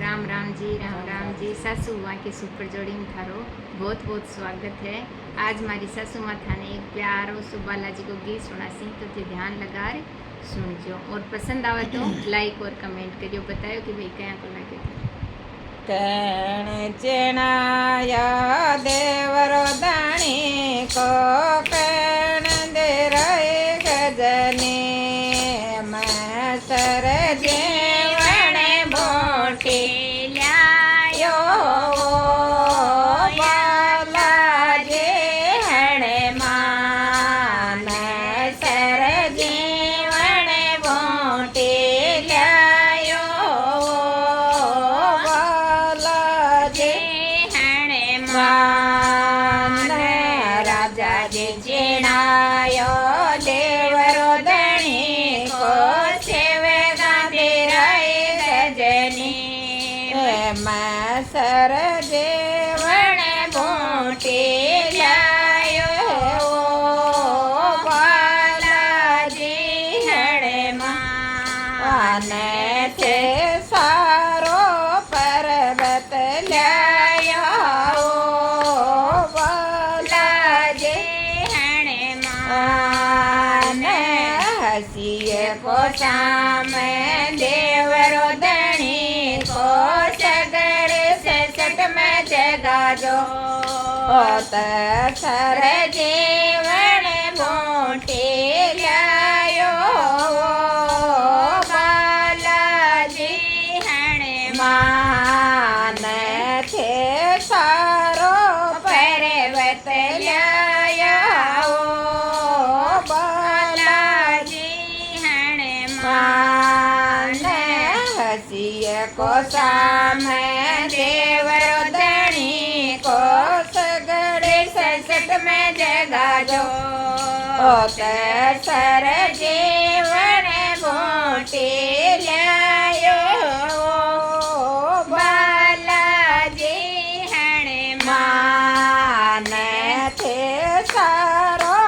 राम राम जी। सासू माँ की सुपर जोड़ी में थारो बहुत बहुत स्वागत है। आज मारी सासू माँ थाने एक प्यारो सो बालाजी को गीत सुनासी, तो थे ध्यान लगा सुनजो और पसंद आवे तो लाइक और कमेंट करियो, बतायो कि भाई क्या को लगे। कण चेणाया देवरो दाणी को कण दे रहे गजने मास्टर जेवणे बोटे ल्यायो बालाजी हणे मान सर जेवणे बोटे ल्यायो राजा जे चेणायो देवरो धणी को सेवे गांधी रहे गजनी सर जेवणे बोटी लायो बालाजी हणे मान थे सारो पर्वत लायो हसीए को सामे देवरो धणी को सगड़े से सट में जगा जो सर जीवन मोटे लायो बालाजी हणे मान थे सारो पर्वत लाया को सामे देवरो धणी को सगड़े ससट में जगा जो सर जीवन मोटी लायो बालाजी हणे मान थे सारो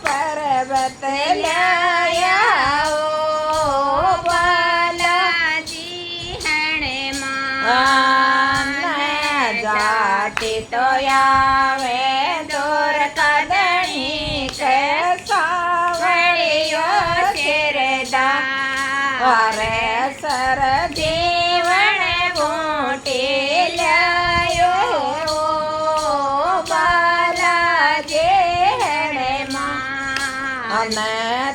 पर्वत लाया जाती तो आवे दूर कदनी के सावड़ियो चिरदा अरे सर जीवन बूटी लायो बालाजी हणे मान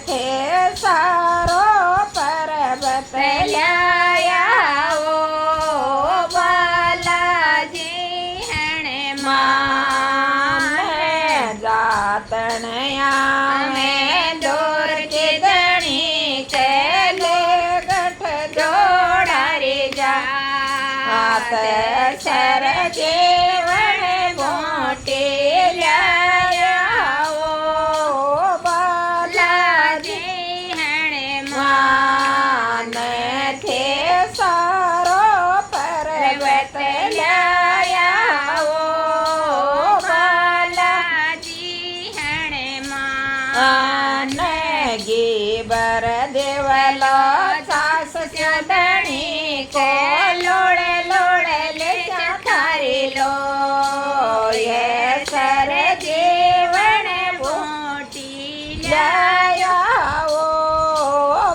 थे सारो पर्वत लाया तनया में दूर की धणी चले गठ जोड़ा रे जा सर जीवन मोटे लाया बालाजी हणे मान थे सारो पर्वत लाया बर देवलो सास धणी को लोड़े लोड़े ले थारी लो ये सर जीवन मोटी लाया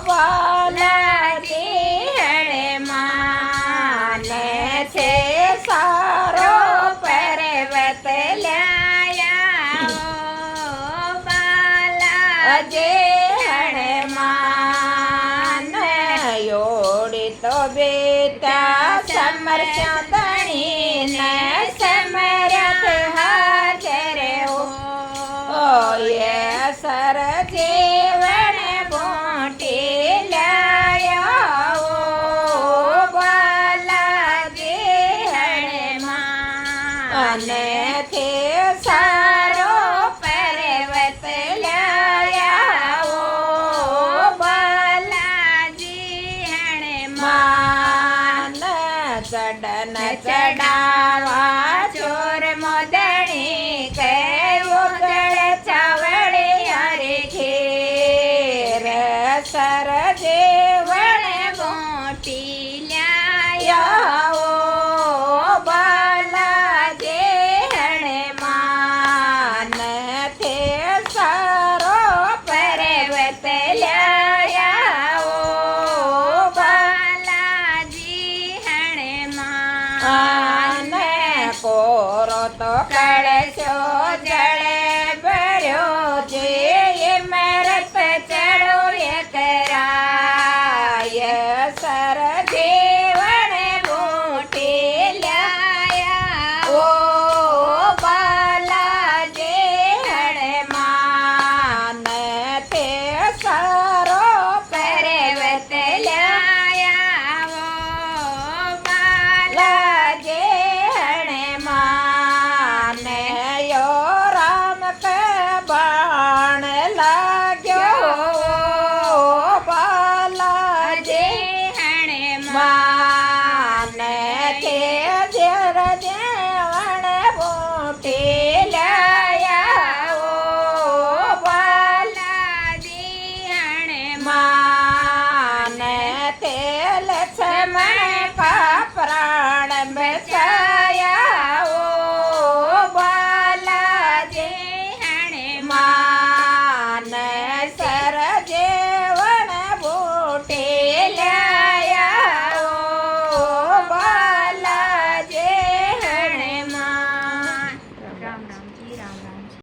बालाजी हणे मान थे सारो पर्वत लाया बालाजी तो बेटा समर्थ धणी ने समरथ हाजर हो ये सर जीवन मोटी लाया बालाजी हणे मान थे सारो पर्वत लाया चढ़न चढ़ावा चोर मोदणी के उगड़ चावड़ी हरे घेर सर जीवन मोटी लाया આને કોરો તો કળશો જળ